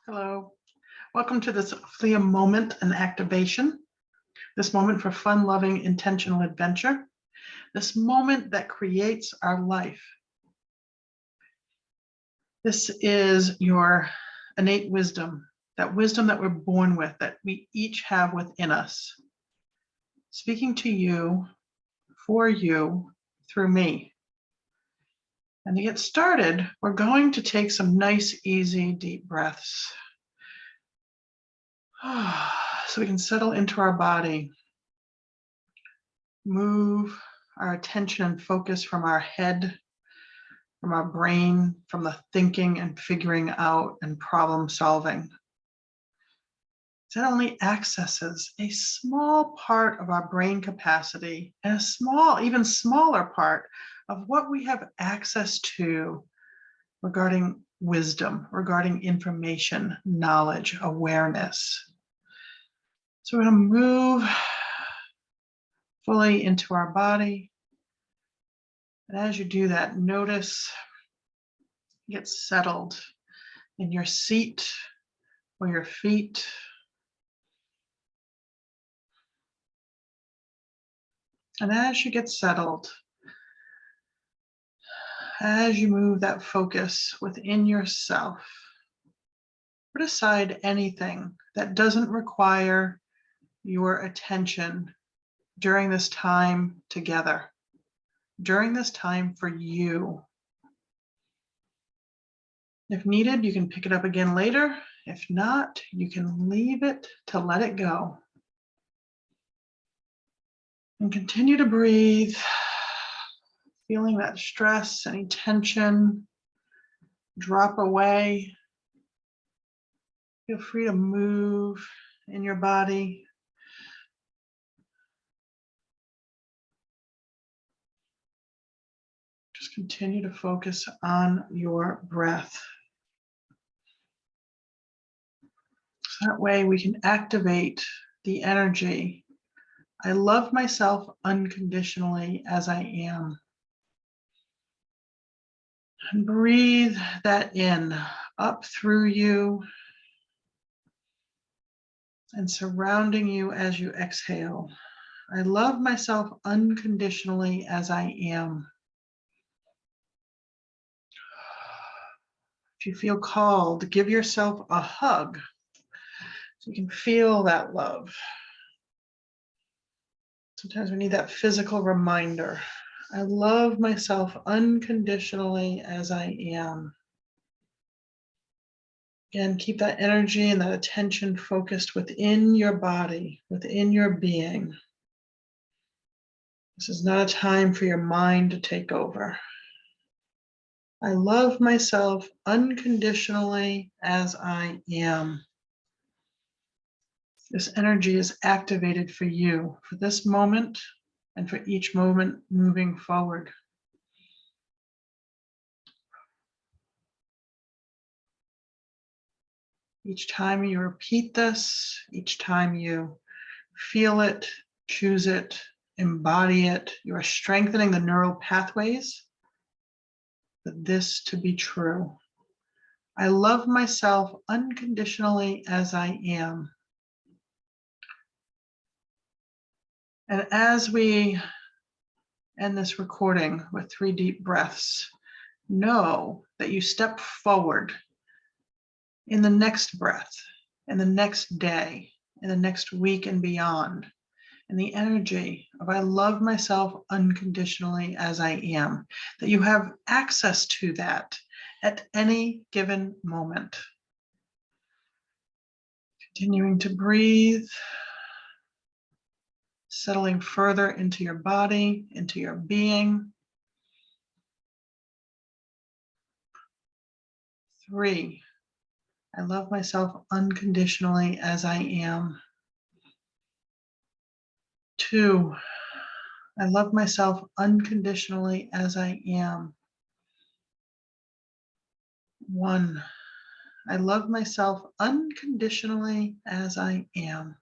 Hello. Welcome to this FLIA Moment and Activation. This moment for fun, loving, intentional adventure. This moment that creates our life. This is your innate wisdom that we're born with, that we each have within us. Speaking to you, for you, through me. And to get started, we're going to take some nice, easy, deep breaths. So we can settle into our body, move our attention and focus from our head, from our brain, from the thinking and figuring out and problem solving. That only accesses a small part of our brain capacity and a even smaller part of what we have access to regarding wisdom, regarding information, knowledge, awareness. So we're going to move fully into our body. And as you do that, notice, get settled in your seat or your feet. And as you get settled, as you move that focus within yourself, put aside anything that doesn't require your attention during this time together, during this time for you. If needed, you can pick it up again later. If not, you can leave it to let it go. And continue to breathe, feeling that stress, any tension drop away. Feel free to move in your body. Just continue to focus on your breath. So that way we can activate the energy. I love myself unconditionally as I am. And breathe that in, up through you, and surrounding you as you exhale. I love myself unconditionally as I am. If you feel called, give yourself a hug so you can feel that love. Sometimes we need that physical reminder. I love myself unconditionally as I am. Again, keep that energy and that attention focused within your body, within your being. This is not a time for your mind to take over. I love myself unconditionally as I am. This energy is activated for you, for this moment, and for each moment moving forward. Each time you repeat this, each time you feel it, choose it, embody it, you are strengthening the neural pathways for this to be true. I love myself unconditionally as I am. And as we end this recording with 3 deep breaths, know that you step forward in the next breath, in the next day, in the next week and beyond, in the energy of I love myself unconditionally as I am, that you have access to that at any given moment. Continuing to breathe, settling further into your body, into your being. 3, I love myself unconditionally as I am. 2, I love myself unconditionally as I am. 1, I love myself unconditionally as I am.